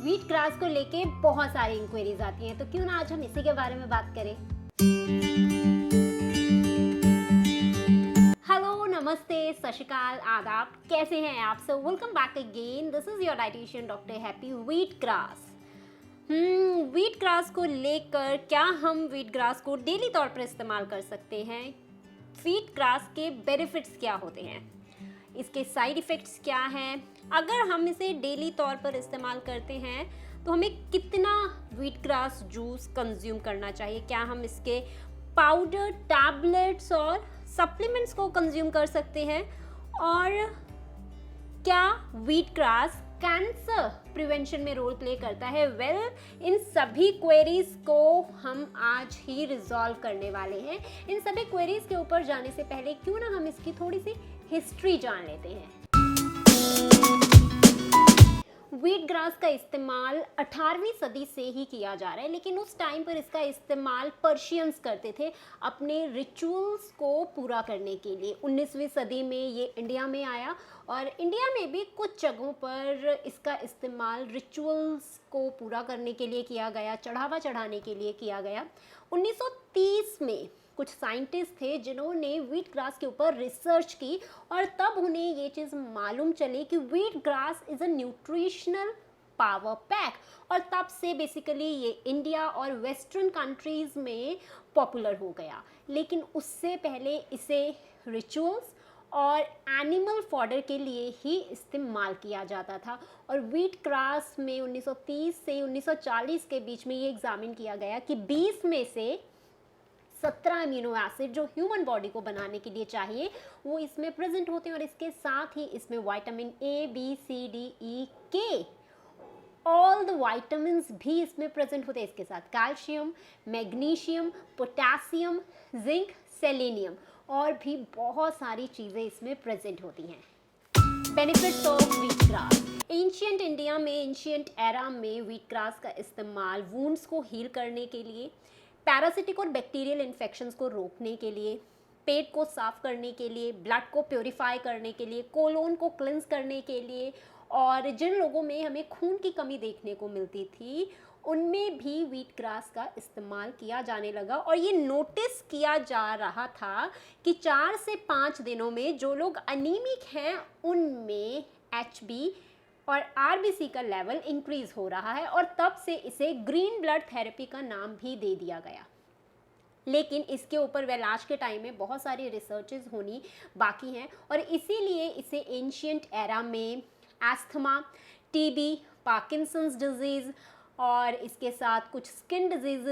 Wheat grass को लेके बहुत सारी इंक्वायरीज आती हैं, तो क्यों ना आज हम इसी के बारे में बात करें। हेलो, नमस्ते, सत श्री अकाल, आदाब, कैसे हैं आप सब। Welcome back again, this is your dietitian doctor happy. Wheat grass wheat grass को लेकर क्या हम व्हीट ग्रास को डेली तौर पर इस्तेमाल कर सकते हैं, व्हीट ग्रास के बेनिफिट्स क्या होते हैं, इसके साइड इफ़ेक्ट्स क्या हैं, अगर हम इसे डेली तौर पर इस्तेमाल करते हैं तो हमें कितना व्हीट ग्रास जूस कंज्यूम करना चाहिए, क्या हम इसके पाउडर, टैबलेट्स और सप्लीमेंट्स को कंज्यूम कर सकते हैं, और क्या व्हीट ग्रास कैंसर प्रिवेंशन में रोल प्ले करता है। इन सभी क्वेरीज को हम आज ही रिजॉल्व करने वाले हैं। इन सभी क्वेरीज के ऊपर जाने से पहले क्यों ना हम इसकी थोड़ी सी हिस्ट्री जान लेते हैं। व्हीट ग्रास का इस्तेमाल 18वीं सदी से ही किया जा रहा है, लेकिन उस टाइम पर इसका इस्तेमाल पर्शियंस करते थे अपने रिचुअल्स को पूरा करने के लिए। 19वीं सदी में ये इंडिया में आया और इंडिया में भी कुछ जगहों पर इसका इस्तेमाल रिचुअल्स को पूरा करने के लिए किया गया, चढ़ावा चढ़ाने के लिए किया गया। 1930 में कुछ साइंटिस्ट थे जिन्होंने व्हीट ग्रास के ऊपर रिसर्च की और तब उन्हें ये चीज़ मालूम चली कि wheat grass is a nutritional power pack, और तब से बेसिकली ये इंडिया और वेस्टर्न कंट्रीज़ में पॉपुलर हो गया। लेकिन उससे पहले इसे रिचुअल्स और एनिमल फॉडर के लिए ही इस्तेमाल किया जाता था। और व्हीट ग्रास में 1930 से 1940 के बीच में ये एग्जामिन किया गया कि 20 में से 17 अमीनो एसिड जो ह्यूमन बॉडी को बनाने के लिए चाहिए वो इसमें प्रेजेंट होते हैं, और इसके साथ ही इसमें vitamin A, B, C, D, E, K, all the vitamins भी इसमें प्रेजेंट होते हैं। इसके साथ calcium, magnesium, potassium, zinc, selenium और भी बहुत सारी चीज़ें इसमें प्रेजेंट होती हैं। Benefits of wheat grass. Ancient India में, एंशियंट एरा में व्हीट ग्रास का इस्तेमाल वुंड्स को हील करने के लिए, पैरासिटिक और बैक्टीरियल इन्फेक्शंस को रोकने के लिए, पेट को साफ करने के लिए, ब्लड को प्योरीफाई करने के लिए, कोलोन को क्लिंस करने के लिए, और जिन लोगों में हमें खून की कमी देखने को मिलती थी उनमें भी व्हीट ग्रास का इस्तेमाल किया जाने लगा। और ये नोटिस किया जा रहा था कि 4 से 5 दिनों में जो लोग अनीमिक हैं उनमें HB और RBC का लेवल इंक्रीज हो रहा है, और तब से इसे ग्रीन ब्लड थेरेपी का नाम भी दे दिया गया। लेकिन इसके ऊपर आज के टाइम में बहुत सारी रिसर्चेज होनी बाकी हैं, और इसीलिए इसे एंशियंट एरा में एस्थमा, TB, पार्किंसंस डिजीज़ और इसके साथ कुछ स्किन डिजीज़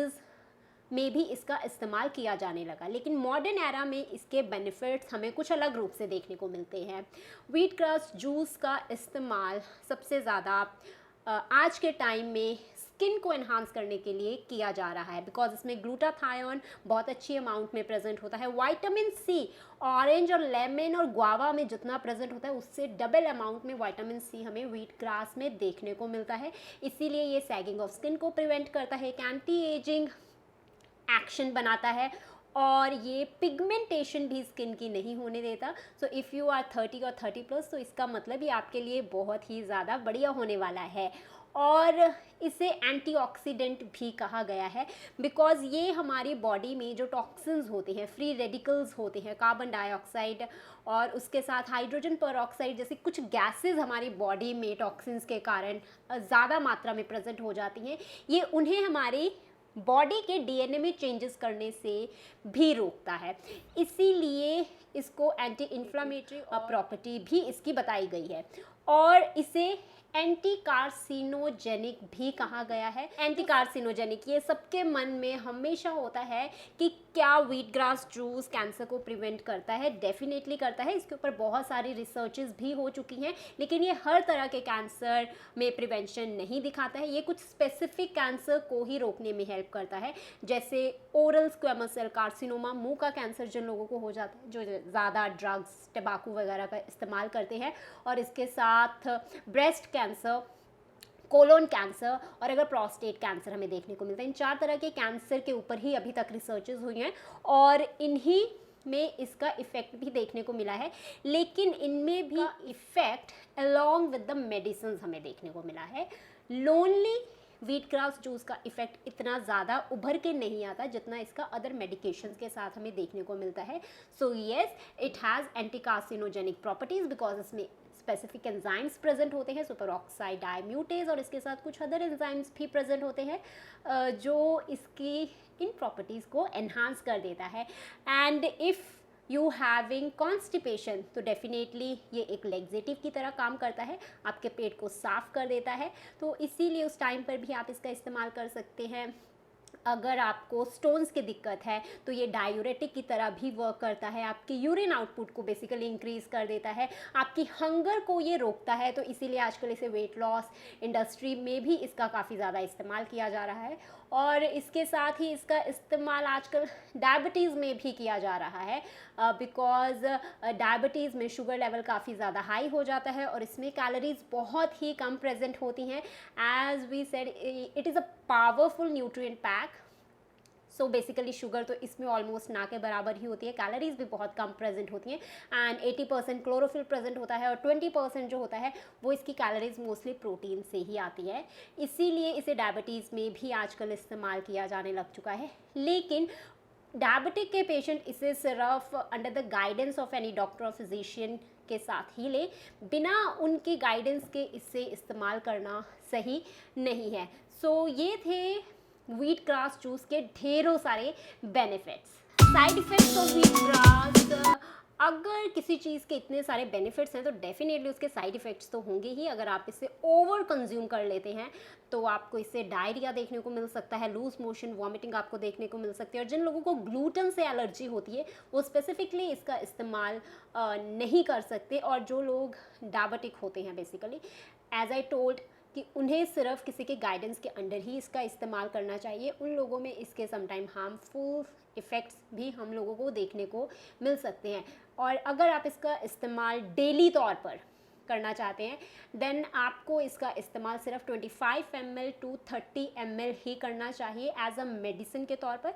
में भी इसका इस्तेमाल किया जाने लगा। लेकिन मॉडर्न एरा में इसके बेनिफिट्स हमें कुछ अलग रूप से देखने को मिलते हैं। व्हीट ग्रास जूस का इस्तेमाल सबसे ज़्यादा आज के टाइम में स्किन को एनहांस करने के लिए किया जा रहा है, बिकॉज इसमें ग्लूटाथायोन बहुत अच्छी अमाउंट में प्रेजेंट होता है। विटामिन सी ऑरेंज और लेमन और गुआवा में जितना प्रेजेंट होता है उससे डबल अमाउंट में विटामिन सी हमें व्हीट ग्रास में देखने को मिलता है। इसीलिए ये सैगिंग ऑफ स्किन को प्रिवेंट करता है, एक एंटी एजिंग एक्शन बनाता है, और ये पिगमेंटेशन भी स्किन की नहीं होने देता। सो इफ़ यू आर 30 और 30+ तो इसका मतलब ये आपके लिए बहुत ही ज़्यादा बढ़िया होने वाला है। और इसे एंटीऑक्सीडेंट भी कहा गया है, बिकॉज़ ये हमारी बॉडी में जो टॉक्सिन्स होते हैं, फ्री रेडिकल्स होते हैं, कार्बन डाइऑक्साइड और उसके साथ हाइड्रोजन पेरोक्साइड जैसी कुछ गैसेस हमारी बॉडी में टॉक्सिन्स के कारण ज़्यादा मात्रा में प्रेजेंट हो जाती हैं। ये उन्हें हमारी बॉडी के DNA में चेंजेस करने से भी रोकता है। इसीलिए इसको एंटी इन्फ्लामेटरी प्रॉपर्टी भी इसकी बताई गई है, और इसे एंटी कार्सिनोजेनिक भी कहा गया है। एंटी कार्सिनोजेनिक, ये सबके मन में हमेशा होता है कि क्या व्हीट ग्रास जूस कैंसर को प्रिवेंट करता है। डेफिनेटली करता है, इसके ऊपर बहुत सारी रिसर्चेस भी हो चुकी हैं, लेकिन ये हर तरह के कैंसर में प्रिवेंशन नहीं दिखाता है। ये कुछ स्पेसिफिक कैंसर को ही रोकने में हेल्प करता है, जैसे ओरल स्क्वेमस सेल कार्सिनोमा, मुंह का कैंसर जिन लोगों को हो जाता है जो ज़्यादा ड्रग्स, टबाकू वगैरह का इस्तेमाल करते हैं, और इसके साथ ब्रेस्ट कैंसर, कोलोन कैंसर, और अगर प्रोस्टेट कैंसर हमें देखने को मिलता है। इन 4 तरह के कैंसर के ऊपर ही अभी तक रिसर्चेज हुई हैं, और इन्हीं में इसका इफ़ेक्ट भी देखने को मिला है। लेकिन इनमें भी effect along with the medicine हमें देखने को मिला है। लोनली व्हीट ग्रास जूस का इफेक्ट इतना ज़्यादा उभर के नहीं आता जितना इसका अदर मेडिकेशंस के साथ हमें देखने को मिलता है. So yes, it has anti carcinogenic properties because इसमें स्पेसिफिक एंजाइम्स प्रेजेंट होते हैं, सुपर ऑक्साइड डायम्यूटेज, और इसके साथ कुछ अदर एंजाइम्स भी प्रेजेंट होते हैं जो इसकी इन प्रॉपर्टीज़ को एनहांस कर देता है. And if you having constipation तो डेफिनेटली ये एक लेग्जेटिव की तरह काम करता है, आपके पेट को साफ कर देता है. तो इसीलिए उस टाइम पर भी आप इसका इस्तेमाल कर सकते हैं. अगर आपको स्टोन्स की दिक्कत है तो ये डायूरेटिक की तरह भी वर्क करता है, आपकी यूरिन आउटपुट को बेसिकली इंक्रीज़ कर देता है, आपकी हंगर को ये रोकता है. तो इसीलिए आजकल इसे वेट लॉस इंडस्ट्री में भी इसका काफ़ी ज़्यादा इस्तेमाल किया जा रहा है. और इसके साथ ही इसका इस्तेमाल आजकल डायबिटीज़ में भी किया जा रहा है बिकॉज़ डायबिटीज़ में शुगर लेवल काफ़ी ज़्यादा हाई हो जाता है और इसमें कैलोरीज बहुत ही कम प्रेजेंट होती हैं. As we said, it is a powerful nutrient pack. So basically sugar तो इसमें ऑलमोस्ट ना के बराबर ही होती है, कैलोरीज भी बहुत कम प्रेजेंट होती हैं एंड 80% क्लोरोफिल प्रेजेंट होता है और 20% जो होता है वो इसकी कैलोरीज मोस्टली प्रोटीन से ही आती है. इसीलिए इसे डायबिटीज़ में भी आजकल इस्तेमाल किया जाने लग चुका है. लेकिन डायबिटिक के पेशेंट इसे सिर्फ under the guidance of any doctor और फिजिशियन के साथ ही ले, बिना उनकी गाइडेंस के इसे इस्तेमाल करना सही नहीं है. सो ये थे व्हीट ग्रास जूस के ढेरों सारे benefits. Side effects of wheat grass, अगर किसी चीज़ के इतने सारे बेनिफिट्स हैं तो डेफिनेटली उसके साइड इफ़ेक्ट्स तो होंगे ही. अगर आप इसे ओवर कंज्यूम कर लेते हैं तो आपको इससे डायरिया देखने को मिल सकता है, लूज मोशन, वॉमिटिंग आपको देखने को मिल सकती है. और जिन लोगों को ग्लूटेन से एलर्जी होती है वो स्पेसिफिकली इसका इस्तेमाल नहीं कर सकते. और जो लोग डायबिटिक होते हैं बेसिकली, एज आई टोल्ड, कि उन्हें सिर्फ किसी के गाइडेंस के अंडर ही इसका इस्तेमाल करना चाहिए. उन लोगों में इसके समटाइम हार्मफुल इफ़ेक्ट्स भी हम लोगों को देखने को मिल सकते हैं. और अगर आप इसका इस्तेमाल डेली तौर पर करना चाहते हैं देन आपको इसका इस्तेमाल सिर्फ 25 ml to 30 ml ही करना चाहिए एज अ मेडिसिन के तौर पर.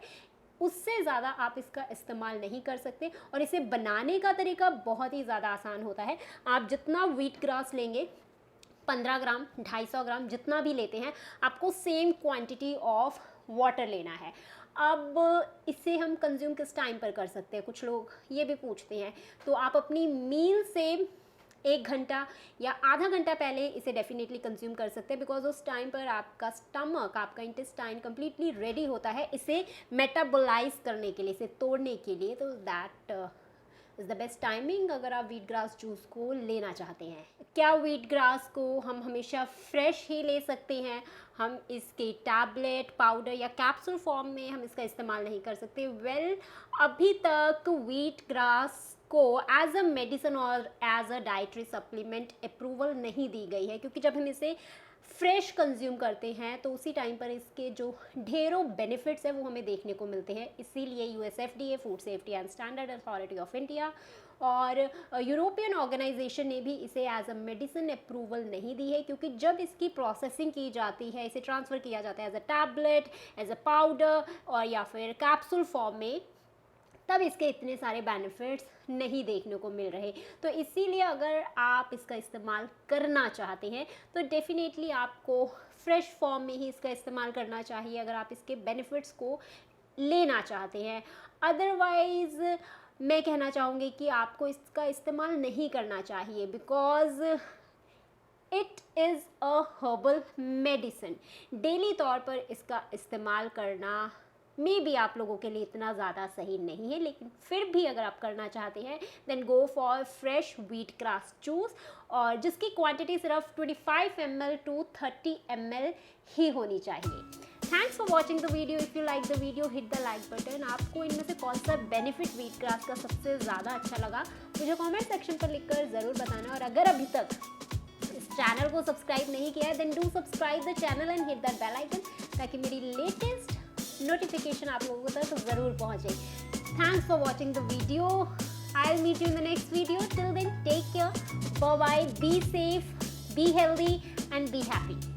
उससे ज़्यादा आप इसका इस्तेमाल नहीं कर सकते. और इसे बनाने का तरीका बहुत ही ज़्यादा आसान होता है. आप जितना व्हीट ग्रास लेंगे, 15 ग्राम, 250 ग्राम, जितना भी लेते हैं, आपको सेम क्वांटिटी ऑफ वाटर लेना है. अब इसे हम कंज्यूम किस टाइम पर कर सकते हैं, कुछ लोग ये भी पूछते हैं. तो आप अपनी मील से 1 घंटा या आधा घंटा पहले इसे डेफिनेटली कंज्यूम कर सकते हैं बिकॉज उस टाइम पर आपका स्टमक, आपका इंटेस्टाइन कम्प्लीटली रेडी होता है इसे मेटाबोलाइज करने के लिए, इसे तोड़ने के लिए. तो that is the best timing अगर आप व्हीट ग्रास जूस को लेना चाहते हैं. क्या व्हीट ग्रास को हम हमेशा फ्रेश ही ले सकते हैं? हम इसके टैबलेट, पाउडर या कैप्सूल फॉर्म में हम इसका इस्तेमाल नहीं कर सकते. वेल, अभी तक व्हीट ग्रास को एज अ मेडिसिन और as a dietary supplement approval नहीं दी गई है क्योंकि जब हम इसे फ्रेश कंज्यूम करते हैं तो उसी टाइम पर इसके जो ढेरों बेनिफिट्स हैं वो हमें देखने को मिलते हैं. इसीलिए USFDA, food safety and standard authority of India, और यूरोपियन ऑर्गेनाइजेशन ने भी इसे एज अ मेडिसिन अप्रूवल नहीं दी है क्योंकि जब इसकी प्रोसेसिंग की जाती है, इसे ट्रांसफ़र किया जाता है as a tablet, as a powder और या फिर कैप्सूल फॉर्म में, तब इसके इतने सारे बेनिफिट्स नहीं देखने को मिल रहे. तो इसीलिए अगर आप इसका इस्तेमाल करना चाहते हैं तो डेफिनेटली आपको फ्रेश फॉर्म में ही इसका इस्तेमाल करना चाहिए अगर आप इसके बेनिफिट्स को लेना चाहते हैं. अदरवाइज़ मैं कहना चाहूँगी कि आपको इसका इस्तेमाल नहीं करना चाहिए because it is a herbal medicine. Daily तौर पर इसका इस्तेमाल करना मे बी आप लोगों के लिए इतना ज़्यादा सही नहीं है, लेकिन फिर भी अगर आप करना चाहते हैं then go for fresh wheat grass juice, और जिसकी क्वांटिटी सिर्फ 25 ml to 30 ml ही होनी चाहिए. Thanks for watching the video. If you like the video hit the like button. आपको इनमें से कौन सा बेनिफिट व्हीट ग्रास का सबसे ज़्यादा अच्छा लगा मुझे कॉमेंट सेक्शन पर लिखकर ज़रूर बताना. और अगर अभी तक इस चैनल को सब्सक्राइब नहीं किया है then do subscribe the channel and hit that bell icon ताकि मेरी लेटेस्ट नोटिफिकेशन आप लोगों तक ज़रूर पहुँचे. Thanks for watching the video. I will meet you in the next video. Till then take care, bye bye, be safe, be healthy and be happy.